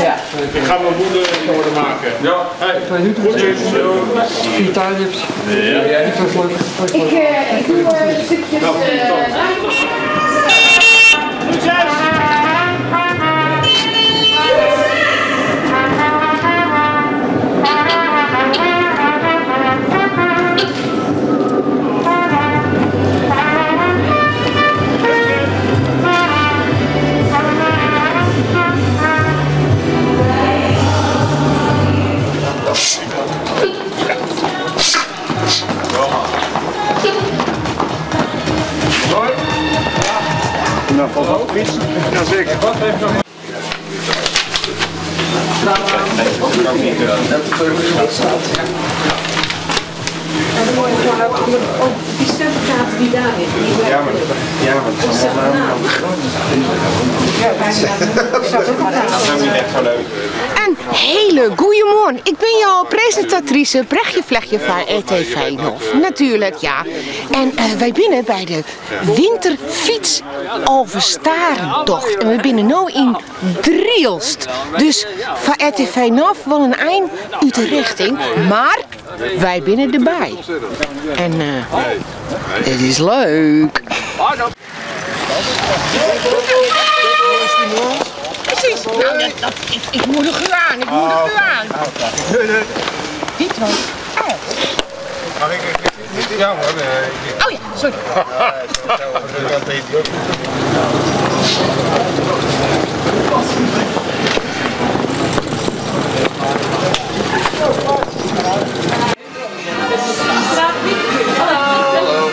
Ja. Ik ga mijn moeder in orde maken. Ja. Hey. Goedjes. 4 tuinlips. Ja. Ik doe stukjes. Nou, valt ook iets. Ja, zeker. Wat heeft nog? En dan moet je gewoon ook die stemkaart die daar ligt. Ja, maar dat is allemaal Een hele goeie morgen. Ik ben jouw presentatrice Brechtje Vlechtje van RTV Nof. Natuurlijk, ja. En wij binnen bij de Winterfiets Alverstarentocht. En we binnen nu in Drielst. Dus van RTV Nof wel een eind uit de richting. Maar wij binnen erbij. En het is leuk. Precies. Nou, ik moet er gaan. Ik moet er gaan. Dit was uit. Mag ik niet? Ja hoor. Oh ja, sorry. Hallo.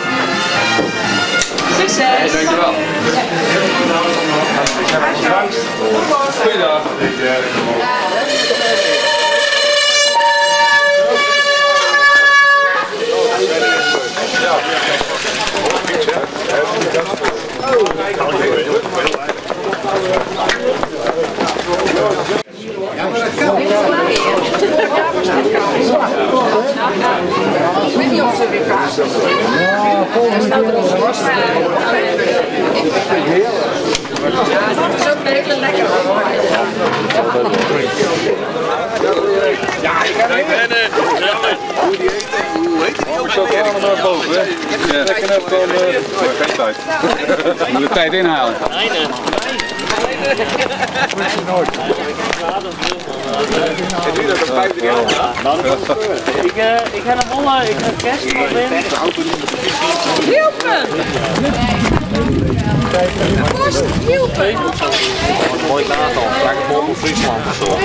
Succes! Dankjewel. Goeiedag. Ik weet niet of ze weer kaas hebben. Er staat er onze worst. Het is ook een hele lekkere. Ja, ik ga rennen. Hoe heet die? Ik zal het allemaal naar boven. Ja. Lekker net dan. Geen tijd. Moet de tijd inhalen. En nu dat er 5 jaar. Ik ga naar Wolle, ik ga kerst proberen. Hielpen! Post, hielpen! Mooi natal, lijkt het op Friesland of zo.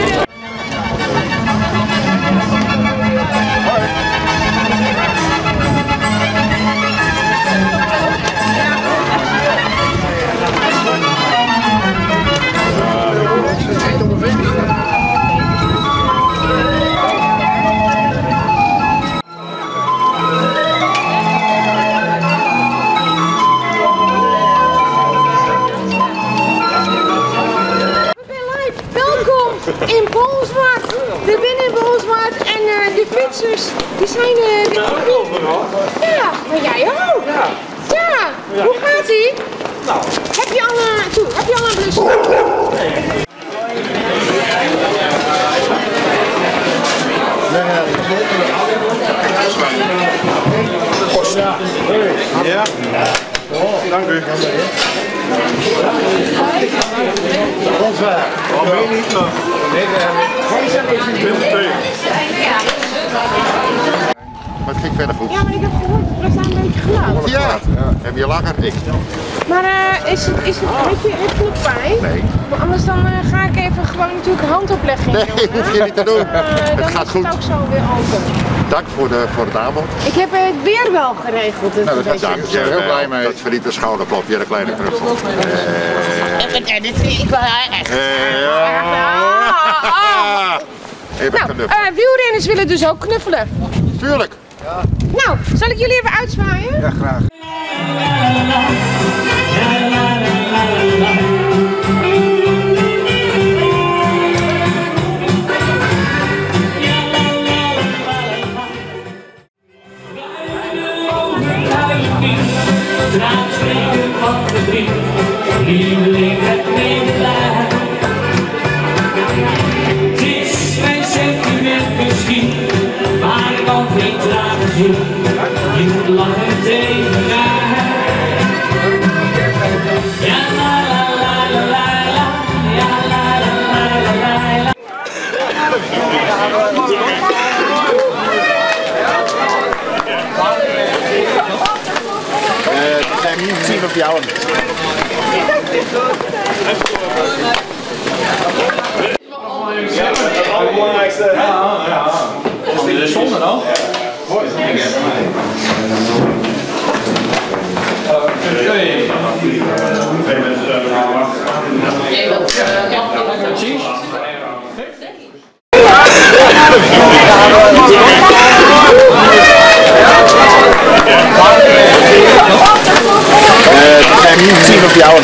In Bolsward. We zijn in Bolsward en de fietsers, die zijn... Ja, maar jij ook. Ja. Hoe gaat ie? Nou. Heb je al een blus? Nee. Ja. Dank u. Waarom ben je niet nog? Maar het ging verder goed. Ja, maar ik heb gehoord, we staan een beetje geluid. Ja, heb je langer? Ik. Maar heb je nog pijn? Nee. Maar anders dan ga ik even gewoon natuurlijk een handoplegging doen. Nee, hoef je niet te doen. Het gaat goed. Dan is het ook zo weer open. Dank voor het aanbod. Ik heb het weer wel geregeld. Dus Nou, dat dank je. Heel blij mee. Dat verdient een schouderklopje, een kleine knuffel. Wielrenners willen dus ook knuffelen. Tuurlijk. Ja. Nou, zal ik jullie even uitzwaaien? Ja, graag. Lieveling, het medelijden. zien we voor jou. Het allerbelangrijkste. Ja. Is dit de zonde dan? Het zijn niet zien we voor jou.